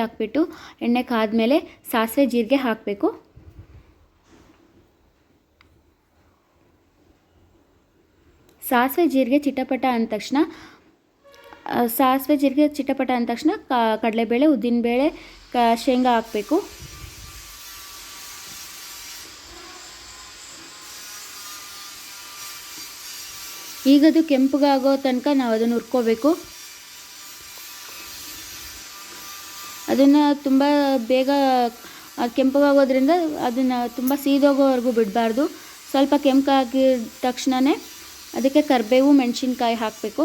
Oil ಹಾಕ್ಬಿಟ್ಟು ಎಣ್ಣೆ ಕಾದ್ಮೇಲೆ ಸಾಸಿವೆ ಜೀರಿಗೆ ಹಾಕಬೇಕು. ಸಾಸಿವೆ ಜೀರಿಗೆ ಚಿಟಪಟ ಅಂದ ತಕ್ಷಣ ಕಡಲೆಬೇಳೆ, ಉದ್ದಿನಬೇಳೆ, ಶೇಂಗಾ ಹಾಕಬೇಕು. ಈಗ ಅದು ಕೆಂಪಗಾಗೋ ತನಕ ನಾವು ಅದನ್ನು ಹುರ್ಕೋಬೇಕು. ಅದನ್ನು ತುಂಬ ಬೇಗ ಕೆಂಪಗಾಗೋದ್ರಿಂದ ಅದನ್ನು ತುಂಬ ಸೀದೋಗೋವರೆಗೂ ಬಿಡಬಾರ್ದು. ಸ್ವಲ್ಪ ಕೆಂಪಾಗಿದ ತಕ್ಷಣವೇ ಅದಕ್ಕೆ ಕರಿಬೇವು, ಮೆಣಸಿನ್ಕಾಯಿ ಹಾಕಬೇಕು.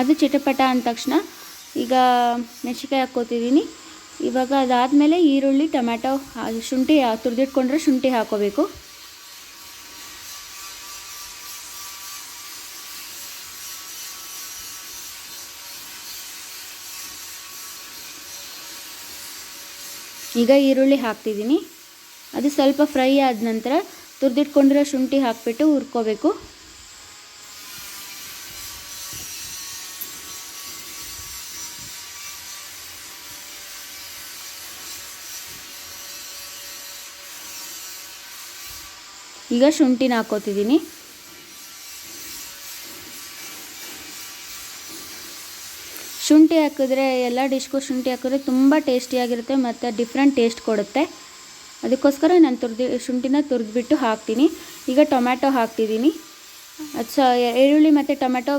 ಅದು ಚಿಟಪಟ ಅಂದ ತಕ್ಷಣ ಈಗ ಮೆಣಸಿನ್ಕಾಯಿ ಹಾಕ್ಕೋತಿದ್ದೀನಿ. ಇವಾಗ ಅದಾದಮೇಲೆ ಈರುಳ್ಳಿ, ಟೊಮ್ಯಾಟೊ, ಶುಂಠಿ ತುರಿದಿಟ್ಕೊಂಡ್ರೆ ಶುಂಠಿ ಹಾಕ್ಕೋಬೇಕು. ಈಗ ಈರುಳ್ಳಿ ಹಾಕ್ತಿದ್ದೀನಿ. ಅದು ಸ್ವಲ್ಪ ಫ್ರೈ ಆದ ನಂತರ ತುರಿದಿಟ್ಕೊಂಡಿರೋ ಶುಂಠಿ ಹಾಕಿಬಿಟ್ಟು ಹುರ್ಕೋಬೇಕು. ಈಗ ಶುಂಠಿನ ಹಾಕ್ಕೋತಿದ್ದೀನಿ. ಶುಂಠಿ ಹಾಕಿದ್ರೆ ಎಲ್ಲ ಡಿಶ್ಗೂ ಶುಂಠಿ ಹಾಕಿದ್ರೆ ತುಂಬ ಟೇಸ್ಟಿಯಾಗಿರುತ್ತೆ ಮತ್ತು ಡಿಫ್ರೆಂಟ್ ಟೇಸ್ಟ್ ಕೊಡುತ್ತೆ. ಅದಕ್ಕೋಸ್ಕರ ನಾನು ಶುಂಠಿನ ತುರಿದ್ಬಿಟ್ಟು ಹಾಕ್ತೀನಿ. ಈಗ ಟೊಮ್ಯಾಟೊ ಹಾಕ್ತಿದ್ದೀನಿ. ಈರುಳ್ಳಿ ಮತ್ತು ಟೊಮ್ಯಾಟೊ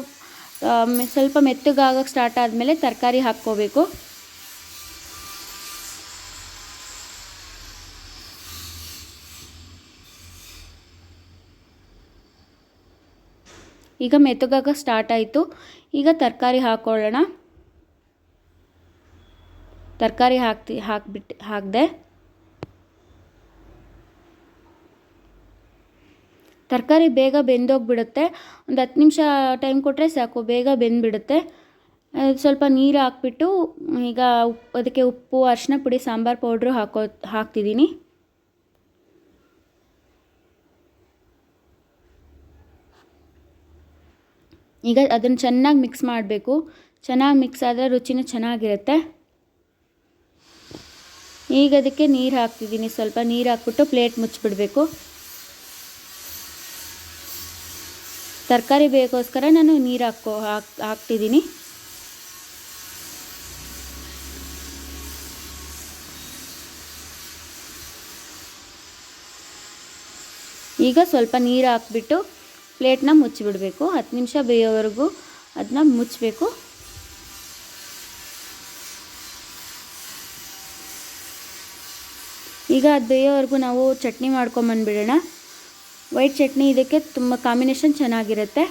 ಸ್ವಲ್ಪ ಮೆತ್ತಗಾಗೋಕ್ಕೆ ಸ್ಟಾರ್ಟ್ ಆದಮೇಲೆ ತರಕಾರಿ ಹಾಕ್ಕೋಬೇಕು. ಈಗ ಮೆತ್ತಗಾಗ ಸ್ಟಾರ್ಟ್ ಆಯಿತು. ಈಗ ತರಕಾರಿ ಹಾಕ್ಕೊಳ್ಳೋಣ. ತರಕಾರಿ ಹಾಕಿದೆ. ತರಕಾರಿ ಬೇಗ ಬೆಂದೋಗಿಬಿಡುತ್ತೆ. ಒಂದು 10 ನಿಮಿಷ ಟೈಮ್ ಕೊಟ್ಟರೆ ಸಾಕು, ಬೇಗ ಬೆಂದುಬಿಡುತ್ತೆ. ಸ್ವಲ್ಪ ನೀರು ಹಾಕ್ಬಿಟ್ಟು ಈಗ ಅದಕ್ಕೆ ಉಪ್ಪು, ಅರಿಶಿನ ಪುಡಿ, ಸಾಂಬಾರು ಪೌಡ್ರು ಹಾಕ್ತಿದ್ದೀನಿ. ಈಗ ಅದನ್ನು ಚೆನ್ನಾಗಿ ಮಿಕ್ಸ್ ಮಾಡಬೇಕು. ಚೆನ್ನಾಗಿ ಮಿಕ್ಸ್ ಆದರೆ ರುಚಿನೂ ಚೆನ್ನಾಗಿರುತ್ತೆ. ಈಗ ಅದಕ್ಕೆ ನೀರು ಹಾಕ್ತಿದ್ದೀನಿ. ಸ್ವಲ್ಪ ನೀರು ಹಾಕ್ಬಿಟ್ಟು ಪ್ಲೇಟ್ ಮುಚ್ಚಿಬಿಡಬೇಕು. ತರಕಾರಿ ಬೇಕೋಸ್ಕರ ನಾನು ನೀರು ಹಾಕ್ತಿದ್ದೀನಿ. ಈಗ ಸ್ವಲ್ಪ ನೀರು ಹಾಕ್ಬಿಟ್ಟು ಪ್ಲೇಟ್ನ ಮುಚ್ಚಿಬಿಡಬೇಕು. 10 ನಿಮಿಷ ಬೇಯೋವರೆಗೂ ಅದನ್ನ ಮುಚ್ಚಬೇಕು. ಈಗ ಅದು ಬೇಯೋವರೆಗೂ ನಾವು ಚಟ್ನಿ ಮಾಡ್ಕೊಂಬಂದ್ಬಿಡೋಣ. ವೈಟ್ ಚಟ್ನಿ ಇದಕ್ಕೆ ತುಂಬ ಕಾಂಬಿನೇಷನ್ ಚೆನ್ನಾಗಿರುತ್ತೆ.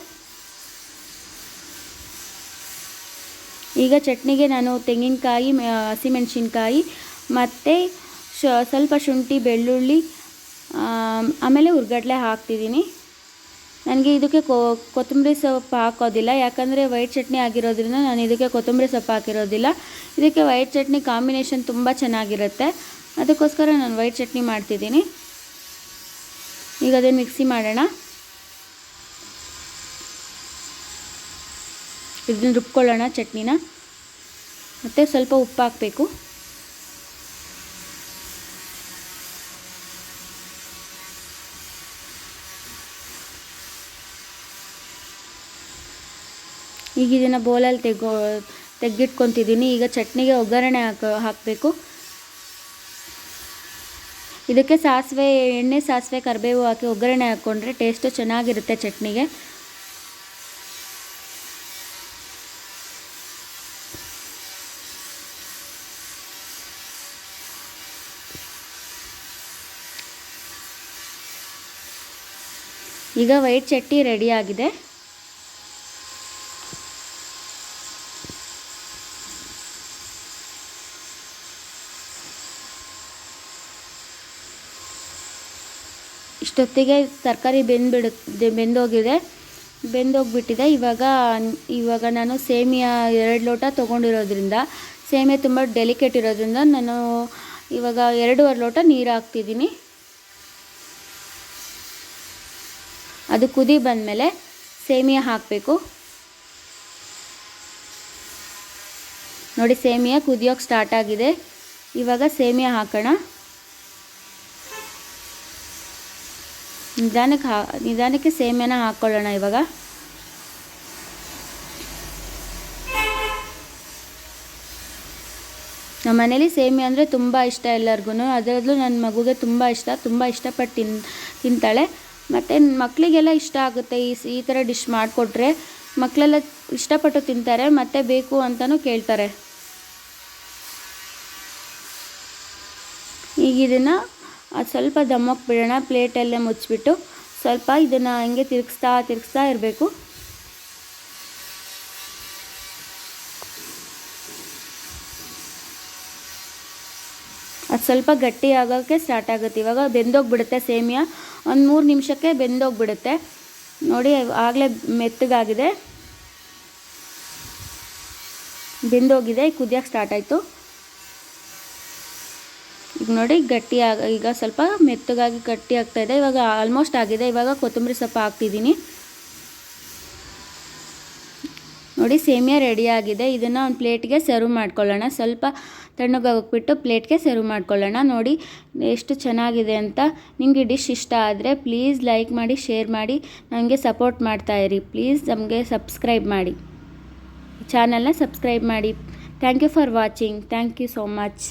ಈಗ ಚಟ್ನಿಗೆ ನಾನು ತೆಂಗಿನಕಾಯಿ, ಹಸಿಮೆಣಸಿನ್ಕಾಯಿ ಮತ್ತು ಸ್ವಲ್ಪ ಶುಂಠಿ, ಬೆಳ್ಳುಳ್ಳಿ, ಆಮೇಲೆ ಹುರ್ಗಡ್ಲೆ ಹಾಕ್ತಿದ್ದೀನಿ. ನನಗೆ ಇದಕ್ಕೆ ಕೊತ್ತಂಬರಿ ಸೊಪ್ಪು ಹಾಕೋದಿಲ್ಲ, ಯಾಕಂದರೆ ವೈಟ್ ಚಟ್ನಿ ಆಗಿರೋದ್ರಿಂದ ನಾನು ಇದಕ್ಕೆ ಕೊತ್ತಂಬರಿ ಸೊಪ್ಪು ಹಾಕಿರೋದಿಲ್ಲ. ಇದಕ್ಕೆ ವೈಟ್ ಚಟ್ನಿ ಕಾಂಬಿನೇಷನ್ ತುಂಬ ಚೆನ್ನಾಗಿರುತ್ತೆ. ಅದಕ್ಕೋಸ್ಕರ ನಾನು ವೈಟ್ ಚಟ್ನಿ ಮಾಡ್ತಿದ್ದೀನಿ. ಈಗ ಅದನ್ನು ಮಿಕ್ಸಿ ಮಾಡೋಣ. ಇದನ್ನು ರುಬ್ಕೊಳ್ಳೋಣ ಚಟ್ನಿನ. ಮತ್ತು ಸ್ವಲ್ಪ ಉಪ್ಪು ಹಾಕಬೇಕು. ಈಗ ಇದನ್ನು ಬೌಲಲ್ಲಿ ತೆಗೆದಿಟ್ಕೊತಿದ್ದೀನಿ. ಈಗ ಚಟ್ನಿಗೆ ಒಗ್ಗರಣೆ ಹಾಕಬೇಕು. ಇದಕ್ಕೆ ಎಣ್ಣೆ, ಸಾಸಿವೆ, ಕರಿಬೇವು ಹಾಕಿ ಒಗ್ಗರಣೆ ಹಾಕ್ಕೊಂಡ್ರೆ ಟೇಸ್ಟು ಚೆನ್ನಾಗಿರುತ್ತೆ ಚಟ್ನಿಗೆ. ಈಗ ವೈಟ್ ಚಟ್ನಿ ರೆಡಿಯಾಗಿದೆ. ಇಷ್ಟೊತ್ತಿಗೆ ತರಕಾರಿ ಬೆಂದೋಗ್ಬಿಟ್ಟಿದೆ. ಇವಾಗ ನಾನು ಸೇಮಿಯಾ 2 ಲೋಟ ತೊಗೊಂಡಿರೋದ್ರಿಂದ, ಸೇಮಿಯಾ ತುಂಬ ಡೆಲಿಕೇಟ್ ಇರೋದ್ರಿಂದ ನಾನು ಇವಾಗ 2.5 ಲೋಟ ನೀರು ಹಾಕ್ತಿದ್ದೀನಿ. ಅದು ಕುದಿ ಬಂದಮೇಲೆ ಸೇಮಿಯಾ ಹಾಕಬೇಕು. ನೋಡಿ ಸೇಮಿಯಾ ಕುದಿಯೋಕ್ಕೆ ಸ್ಟಾರ್ಟ್ ಆಗಿದೆ. ಇವಾಗ ಸೇಮಿಯಾ ಹಾಕೋಣ. ನಿಧಾನಕ್ಕೆ ಸೇಮಿಯಾನ ಹಾಕ್ಕೊಳ್ಳೋಣ. ಇವಾಗ ನಮ್ಮ ಮನೇಲಿ ಸೇಮಿಯಾ ಅಂದರೆ ತುಂಬ ಇಷ್ಟ ಎಲ್ಲರಿಗೂ. ಅದರಲ್ಲೂ ನನ್ನ ಮಗುಗೆ ತುಂಬ ಇಷ್ಟಪಟ್ಟು ತಿಂತಾಳೆ. ಮತ್ತು ಮಕ್ಕಳಿಗೆಲ್ಲ ಇಷ್ಟ ಆಗುತ್ತೆ ಈ ಥರ ಡಿಶ್ ಮಾಡಿಕೊಟ್ರೆ. ಮಕ್ಕಳೆಲ್ಲ ಇಷ್ಟಪಟ್ಟು ತಿಂತಾರೆ ಮತ್ತು ಬೇಕು ಅಂತಲೂ ಕೇಳ್ತಾರೆ. ಈಗ ಇದನ್ನು ಸ್ವಲ್ಪ ದಮ್ಮಕ್ಕೆ ಬಿಡೋಣ. ಪ್ಲೇಟಲ್ಲೇ ಮುಚ್ಚಿಬಿಟ್ಟು ಸ್ವಲ್ಪ ಇದನ್ನು ಹಿಂಗೆ ತಿರುಗಿಸ್ತಾ ಇರಬೇಕು. ಅದು ಸ್ವಲ್ಪ ಗಟ್ಟಿ ಆಗೋಕ್ಕೆ ಸ್ಟಾರ್ಟ್ ಆಗುತ್ತೆ. ಇವಾಗ ಬೆಂದೋಗಿಬಿಡುತ್ತೆ ಸೇಮಿಯಾ. ಒಂದು 3 ನಿಮಿಷಕ್ಕೆ ಬೆಂದೋಗಿಬಿಡುತ್ತೆ. ನೋಡಿ ಆಗಲೇ ಮೆತ್ತಗಾಗಿದೆ, ಬೆಂದೋಗಿದೆ. ಕುದಿಯೋಕ್ಕೆ ಸ್ಟಾರ್ಟ್ ಆಯಿತು. ಈಗ ನೋಡಿ ಈಗ ಸ್ವಲ್ಪ ಮೆತ್ತಗಾಗಿ ಗಟ್ಟಿ ಆಗ್ತಾಯಿದೆ. ಇವಾಗ ಆಲ್ಮೋಸ್ಟ್ ಆಗಿದೆ. ಇವಾಗ ಕೊತ್ತಂಬರಿ ಸೊಪ್ಪು ಹಾಕ್ತಿದ್ದೀನಿ. ನೋಡಿ ಸೇಮಿಯಾ ರೆಡಿಯಾಗಿದೆ. ಇದನ್ನು ಒಂದು ಪ್ಲೇಟ್ಗೆ ಸರ್ವ್ ಮಾಡ್ಕೊಳ್ಳೋಣ. ಸ್ವಲ್ಪ ತಣ್ಣಗಾಗೋಗ್ಬಿಟ್ಟು ಪ್ಲೇಟ್ಗೆ ಸರ್ವ್ ಮಾಡ್ಕೊಳ್ಳೋಣ. ನೋಡಿ ಎಷ್ಟು ಚೆನ್ನಾಗಿದೆ ಅಂತ. ನಿಮಗೆ ಡಿಶ್ ಇಷ್ಟ ಆದರೆ ಪ್ಲೀಸ್ ಲೈಕ್ ಮಾಡಿ, ಶೇರ್ ಮಾಡಿ, ನನಗೆ ಸಪೋರ್ಟ್ ಮಾಡ್ತಾಯಿರಿ. ಪ್ಲೀಸ್ ನಮಗೆ ಸಬ್ಸ್ಕ್ರೈಬ್ ಮಾಡಿ, ಚಾನಲ್ನ ಸಬ್ಸ್ಕ್ರೈಬ್ ಮಾಡಿ. Thank you for watching. Thank you so much.